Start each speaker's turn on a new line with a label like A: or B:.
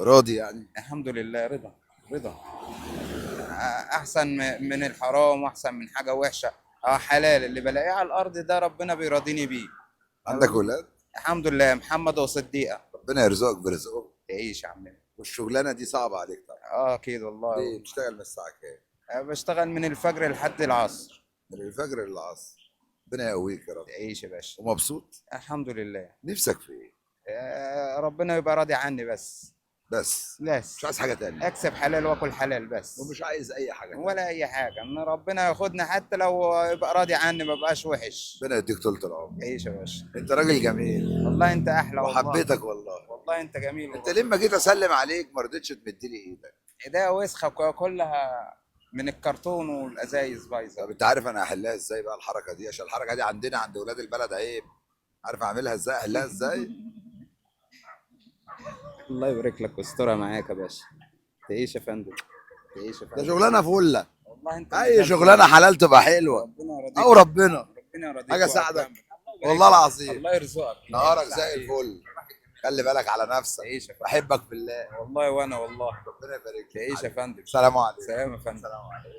A: راضي يعني.
B: الحمد لله، رضا. رضا. احسن من الحرام، واحسن من حاجه وحشه. اه، حلال اللي بلاقيه على الارض ده ربنا بيراضيني بيه.
A: عندك ولاد؟
B: الحمد لله، محمد وصديقه.
A: ربنا يرزقك برزقهم.
B: تعيش يا عمنا.
A: والشغلانه دي صعبه عليك طبعا.
B: اه، اكيد
A: ليه
B: والله.
A: بتشتغل من الساعه كام؟
B: بشتغل من الفجر لحد العصر.
A: من الفجر للعصر. ربنا يقويك يا رب.
B: تعيش يا باشا.
A: ومبسوط؟
B: الحمد لله.
A: نفسك في ايه؟
B: ربنا يبقى راضي عني بس.
A: بس مش
B: بس.
A: عايز حاجه تانية؟
B: اكسب حلال واكل حلال بس.
A: ومش عايز اي حاجه تانية؟
B: ولا اي حاجه، ان ربنا ياخدنا حتى لو يبقى راضي عني ما بقاش وحش.
A: ربنا يديك طول العمر.
B: عيش يا باشا.
A: انت راجل جميل.
B: والله انت احلى والله.
A: وحبيتك والله.
B: والله انت جميل
A: انت
B: والله.
A: لما جيت اسلم عليك ما رضيتش تمد لي ايدك.
B: ايديا وسخه كلها من الكرتون والازايز بايظه.
A: طب انت عارف انا هحلها ازاي بقى الحركه دي؟ عشان الحركه دي عندنا عند ولاد البلد عيب. عارف اعملها ازاي؟ احلها ازاي؟
B: الله يبارك لك واسترها معاك يا باشا. تعيش يا فندم. تعيش يا
A: ده
B: فندم.
A: شغلانه فله.
B: والله انت
A: اي
B: مجال
A: شغلانه
B: كويس.
A: حلال تبقى حلوه.
B: ربنا يرضيك.
A: او ربنا.
B: ربنا يرضيك
A: حاجه
B: ويقف
A: اساعدك.
B: جنبك.
A: والله العظيم.
B: الله يرزقك.
A: نهارك زي الفل. خلي بالك على نفسك.
B: تعيش يا فندم.
A: بحبك بالله.
B: والله وانا والله.
A: ربنا يبارك لك.
B: تعيش يا فندم.
A: سلام عليكم.
B: سلام يا فندم.
A: سلام عليكم.